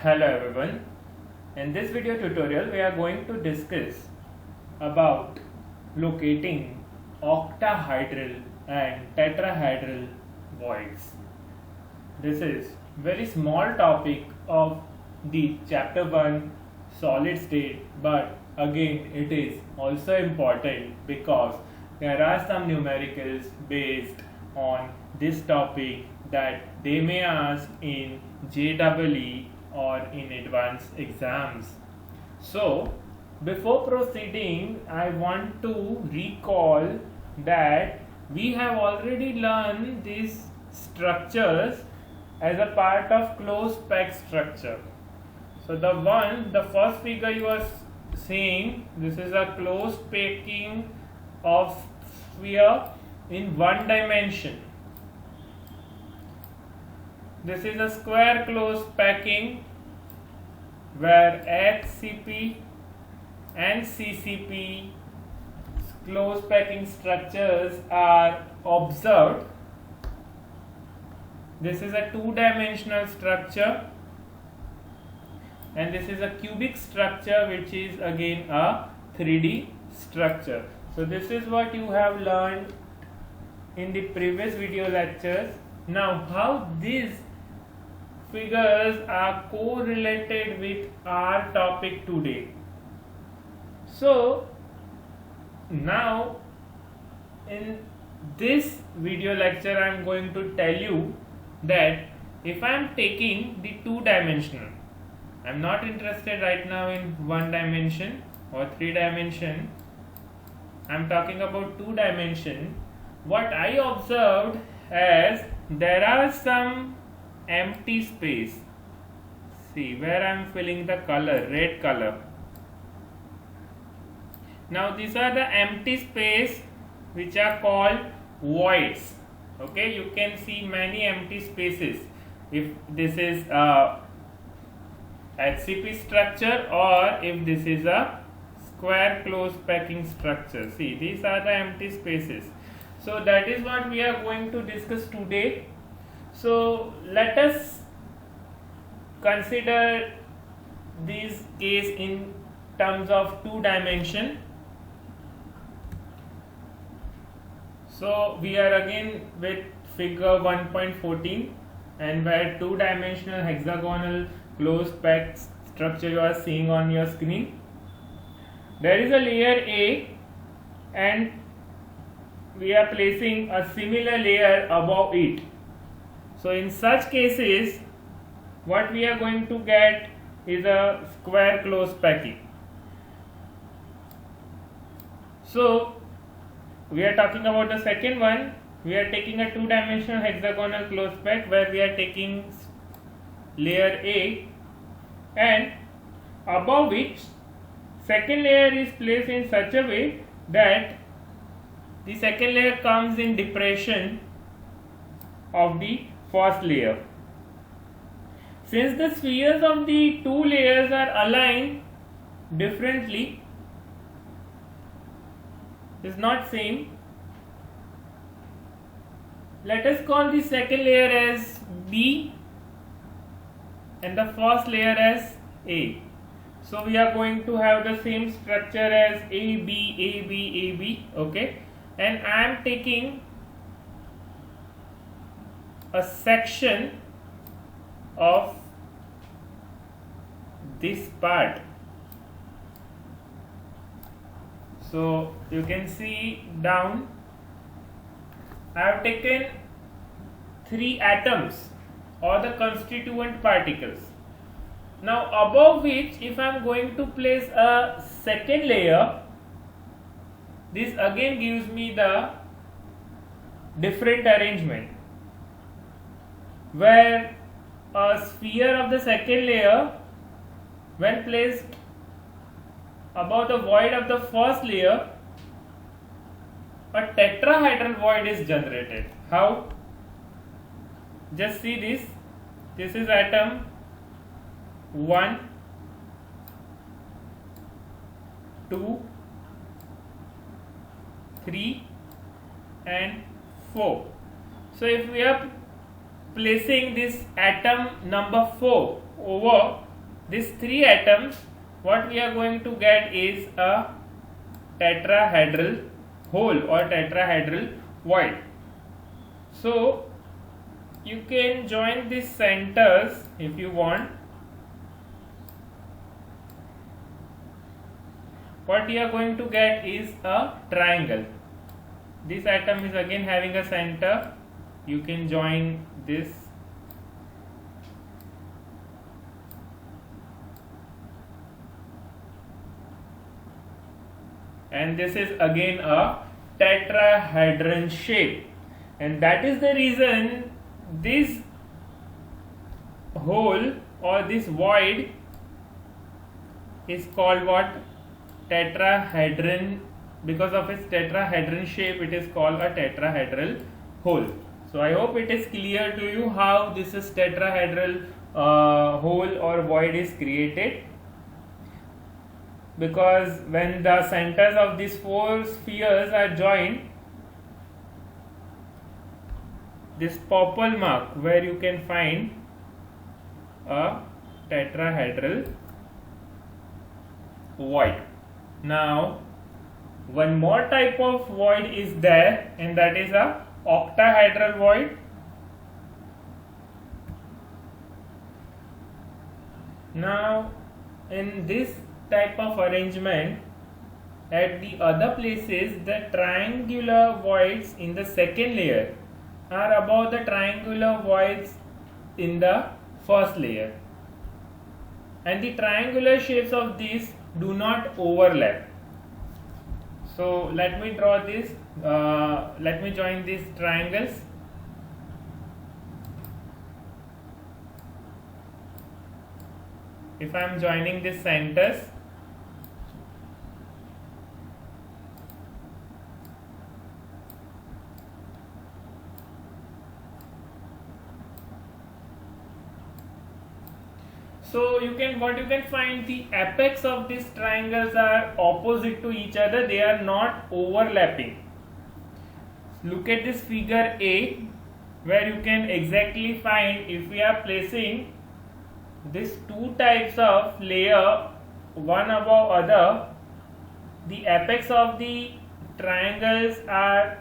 Hello everyone. In this video tutorial we are going to discuss about locating octahedral and tetrahedral voids. This is very small topic of the chapter 1 solid state, but again it is also important because there are some numericals based on this topic that they may ask in JEE or in advanced exams. So before proceeding, I want to recall that we have already learned these structures as a part of closed pack structure. So the first figure you are seeing, this is a closed packing of sphere in one dimension. This is a square closed packing where HCP and CCP closed packing structures are observed. This is a two-dimensional structure and this is a cubic structure, which is again a 3D structure. So this is what you have learned in the previous video lectures. Now how these figures are correlated with our topic today. So now in this video lecture I am going to tell you that if I am taking the two-dimensional, I am not interested right now in one dimension or three dimension, I am talking about two dimension. What I observed as there are some empty space. See where I am filling the color, red color. Now these are the empty space which are called voids. Okay, you can see many empty spaces if this is a HCP structure or if this is a square closed packing structure. See, these are the empty spaces. So that is what we are going to discuss today. So let us consider this case in terms of two dimension. So we are again with figure 1.14 and where two-dimensional hexagonal closed pack structure you are seeing on your screen. There is a layer A and we are placing a similar layer above it. So in such cases what we are going to get is a square closed packing. So we are talking about the second one. We are taking a two-dimensional hexagonal closed pack where we are taking layer A and above which second layer is placed in such a way that the second layer comes in depression of the first layer. Since the spheres of the two layers are aligned differently, is not same, let us call the second layer as B and the first layer as A. So we are going to have the same structure as AB, AB, AB, okay, and I am taking a section of this part. So you can see down I have taken three atoms or the constituent particles. Now above which if I am going to place a second layer, this again gives me the different arrangement where a sphere of the second layer when placed above the void of the first layer, a tetrahedral void is generated. How? Just see this. This is atom 1, 2, 3 and 4. So if we are placing this atom number 4 over these 3 atoms, what we are going to get is a tetrahedral hole or tetrahedral void. So you can join these centers if you want. What you are going to get is a triangle. This atom is again having a center. You can join this. And this is again a tetrahedron shape. And that is the reason this hole or this void is called what? Tetrahedron. Because of its tetrahedron shape, it is called a tetrahedral hole. So I hope it is clear to you how this is tetrahedral hole or void is created. Because when the centers of these 4 spheres are joined, this purple mark where you can find a tetrahedral void. Now one more type of void is there, and that is a octahedral void. Now in this type of arrangement, at the other places the triangular voids in the second layer are above the triangular voids in the first layer, and the triangular shapes of these do not overlap. So let me draw this, let me join these triangles. If I am joining these centers, so what you can find, the apex of these triangles are opposite to each other, they are not overlapping. Look at this figure A, where you can exactly find, if we are placing these 2 types of layer one above other, the apex of the triangles are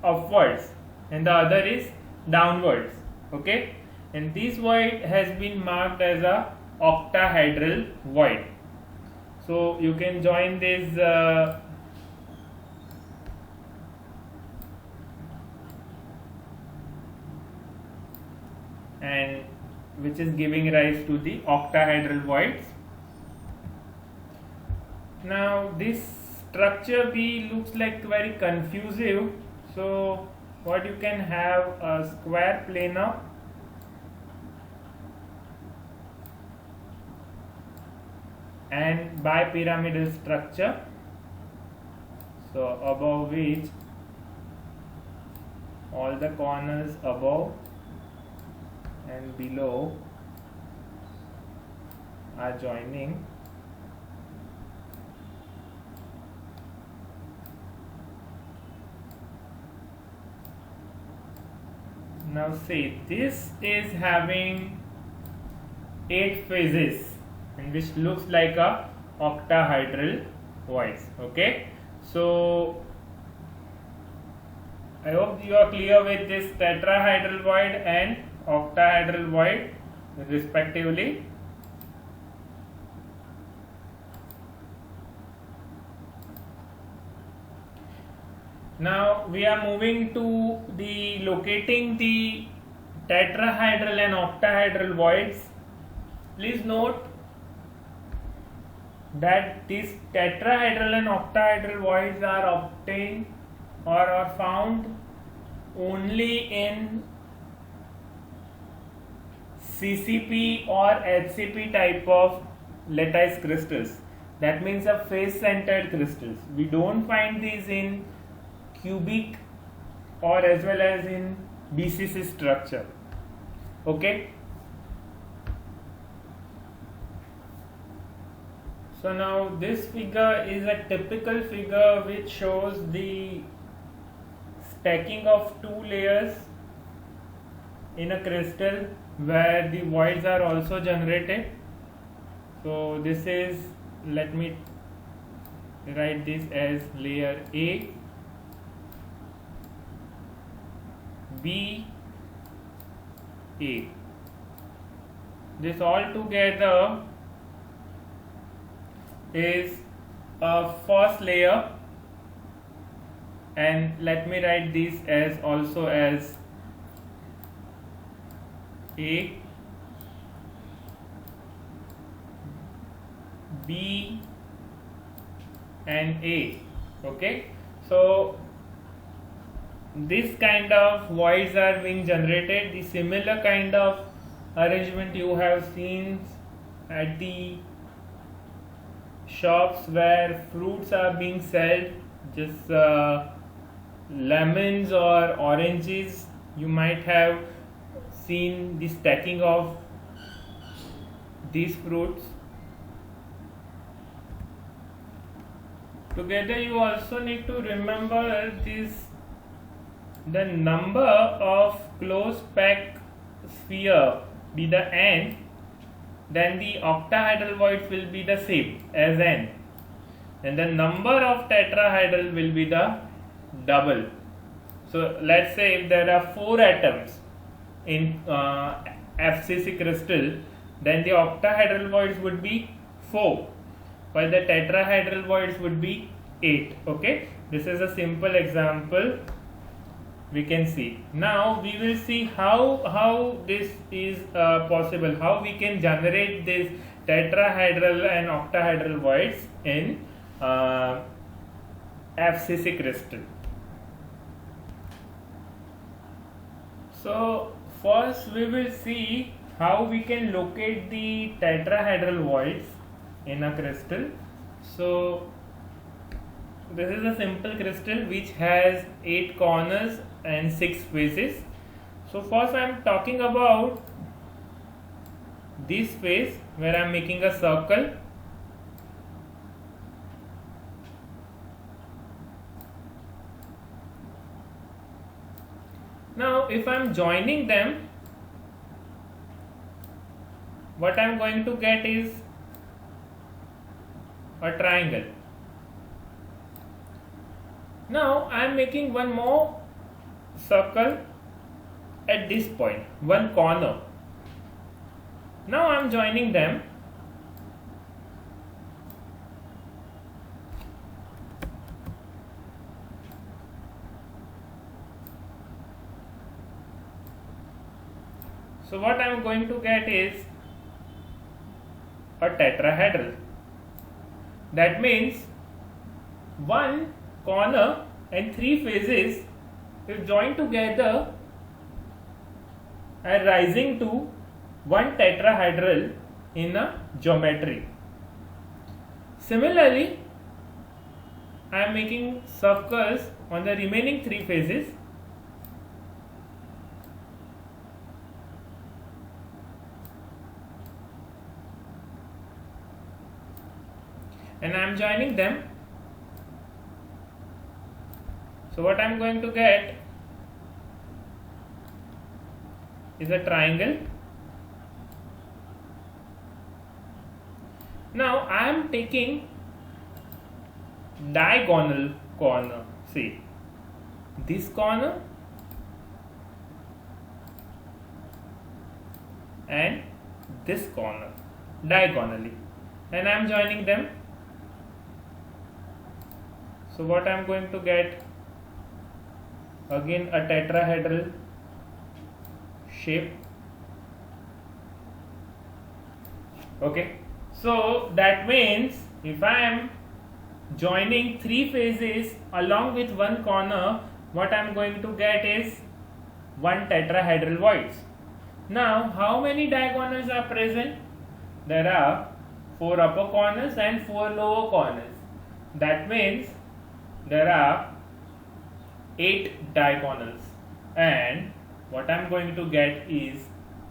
upwards and the other is downwards. Okay, and this void has been marked as a octahedral void. So you can join this and which is giving rise to the octahedral voids. Now this structure B looks like very confusing. So what you can have, a square planar and bipyramidal structure, so above which all the corners above and below are joining. Now see, this is having 8 phases, and which looks like a octahedral voids. Okay, so I hope you are clear with this tetrahedral void and octahedral void respectively. Now we are moving to the locating the tetrahedral and octahedral voids. Please note that these tetrahedral and octahedral voids are obtained or are found only in CCP or HCP type of lattice crystals. That means a face centered crystals. We don't find these in cubic or as well as in BCC structure. Okay. So now this figure is a typical figure which shows the stacking of 2 layers in a crystal where the voids are also generated. So this is, let me write this as layer A, B, A. This all together is a first layer, and let me write this as also as A, B and A. Okay, so this kind of voids are being generated. The similar kind of arrangement you have seen at the shops where fruits are being sold, just lemons or oranges. You might have seen the stacking of these fruits together. You also need to remember this, the number of close packed sphere be the n, then the octahedral voids will be the same as n, and the number of tetrahedral will be the double. So let's say if there are 4 atoms in FCC crystal, then the octahedral voids would be 4, while the tetrahedral voids would be 8. Okay, this is a simple example we can see. Now we will see how this is possible, how we can generate this tetrahedral and octahedral voids in FCC crystal. So first we will see how we can locate the tetrahedral voids in a crystal. So this is a simple crystal which has 8 corners and 6 faces. So first I am talking about this face where I am making a circle. Now if I am joining them, what I am going to get is a triangle. Now I am making one more circle at this point, one corner. Now I am joining them. So what I am going to get is a tetrahedral. That means one corner and 3 faces, if joined together, are rising to one tetrahedral in a geometry. Similarly, I am making circles on the remaining 3 faces. And I am joining them. So what I am going to get is a triangle. Now I am taking diagonal corner. See, this corner and this corner diagonally, and I am joining them. So what I am going to get, again a tetrahedral shape. Okay, so that means if I am joining 3 faces along with one corner, what I am going to get is one tetrahedral voids. Now how many diagonals are present? There are 4 upper corners and 4 lower corners. That means there are 8 diagonals, and what I am going to get is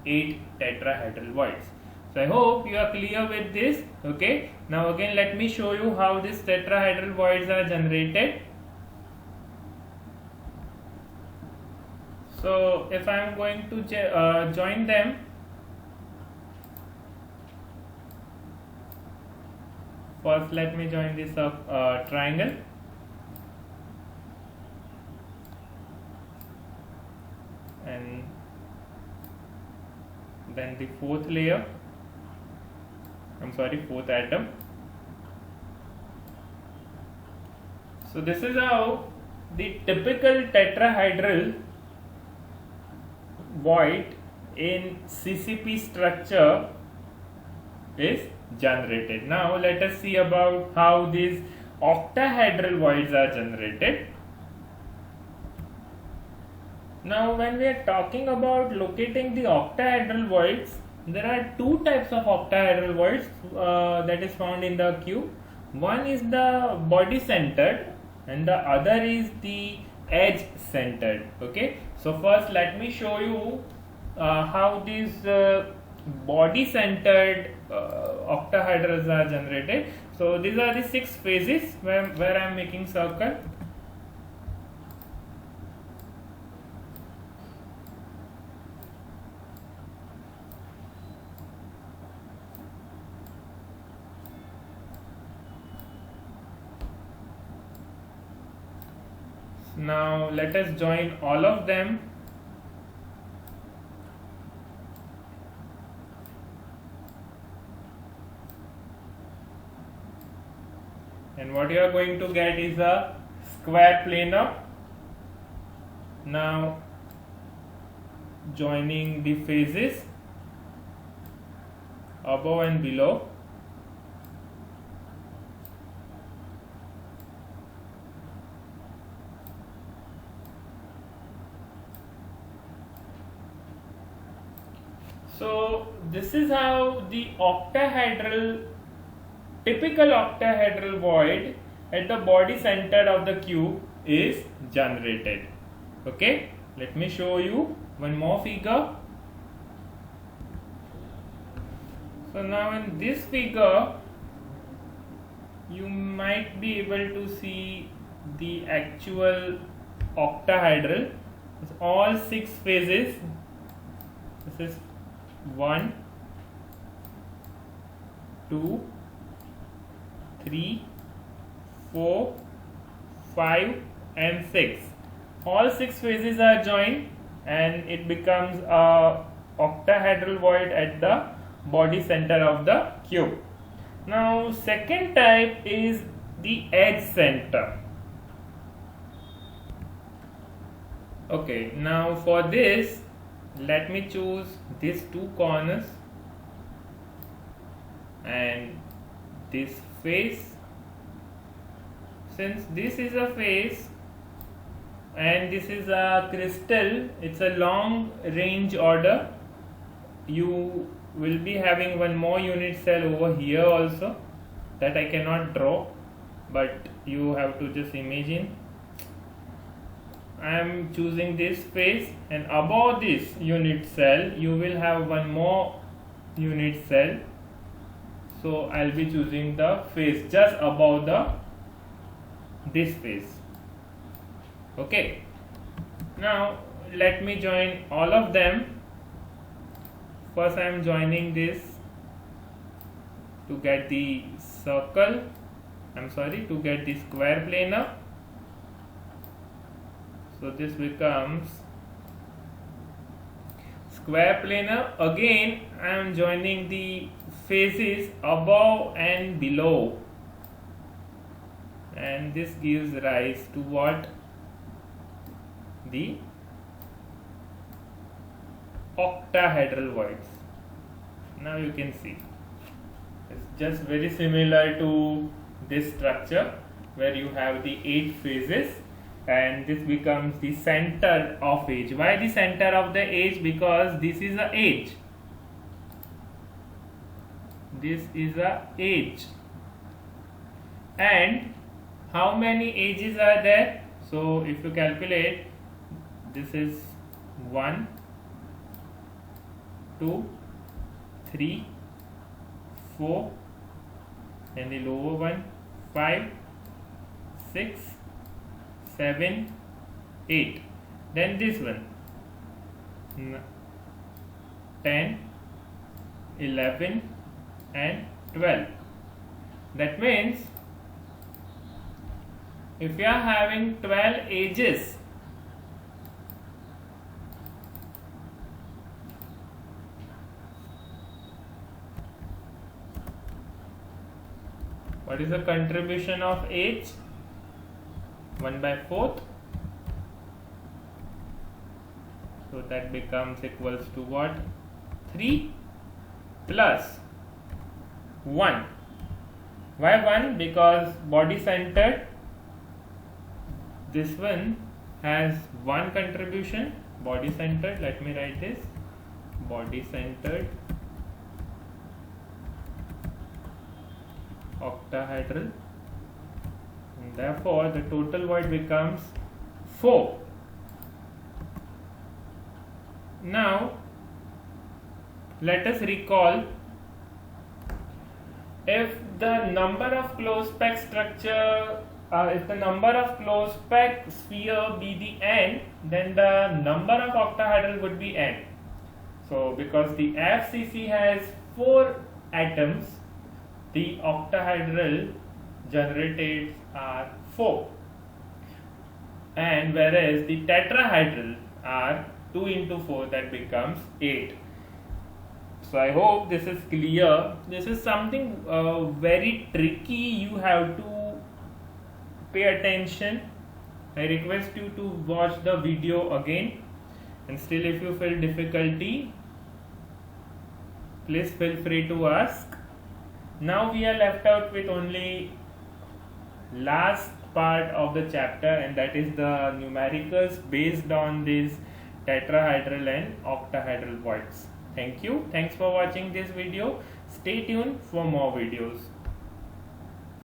8 tetrahedral voids. So I hope you are clear with this. Okay, now again let me show you how these tetrahedral voids are generated. So if I am going to join them, First, let me join this triangle. And then the fourth layer, fourth atom. So this is how the typical tetrahedral void in CCP structure is generated. Now let us see about how these octahedral voids are generated. Now when we are talking about locating the octahedral voids, there are two types of octahedral voids that is found in the cube. One is the body centered and the other is the edge centered. Okay, so first let me show you how these body centered octahedrals are generated. So these are the 6 phases where I am making circle. Now let us join all of them. And what you are going to get is a square planar. Now joining the phases above and below. So this is how the typical octahedral void at the body center of the cube is generated. Okay, let me show you one more figure. So now in this figure you might be able to see the actual octahedral. It's all 6 phases. This is 1, 2, 3, 4, 5 and 6. All 6 phases are joined and it becomes a octahedral void at the body center of the cube. Now second type is the edge center. Okay, now for this let me choose these 2 corners and this face. Since this is a face and this is a crystal, it's a long range order. You will be having one more unit cell over here also that I cannot draw, but you have to just imagine. I am choosing this face, and above this unit cell you will have one more unit cell. So I'll be choosing the face just above this face. Okay, now let me join all of them. First I am joining this to get the circle, to get the square planar. So this becomes square planar. Again I am joining the faces above and below, and this gives rise to what? The octahedral voids. Now you can see it's just very similar to this structure where you have the 8 phases, and this becomes the center of edge. Why the center of the edge? Because this is a edge. This is a edge. And how many edges are there? So if you calculate, this is 1, 2, 3, 4, and the lower one 5, 6, 7, 8. Then this one 10, 11 and 12. That means if you are having 12 edges, what is the contribution of edge? 1/4. So that becomes equals to what? 3 plus 1. Why 1? Because body centered, this one has 1 contribution. Body centered, let me write this, body centered octahedral, and therefore the total void becomes 4. Now let us recall, if the number of closed peg structure, if the number of closed peg sphere be the n, then the number of octahedral would be n. So because the FCC has 4 atoms, the octahedral generated are 4, and whereas the tetrahedral are 2 into 4, that becomes 8. So I hope this is clear. This is something very tricky. You have to pay attention. I request you to watch the video again, and still if you feel difficulty, please feel free to ask. Now we are left out with only last part of the chapter, and that is the numericals based on these tetrahedral and octahedral voids. Thank you. Thanks for watching this video. Stay tuned for more videos.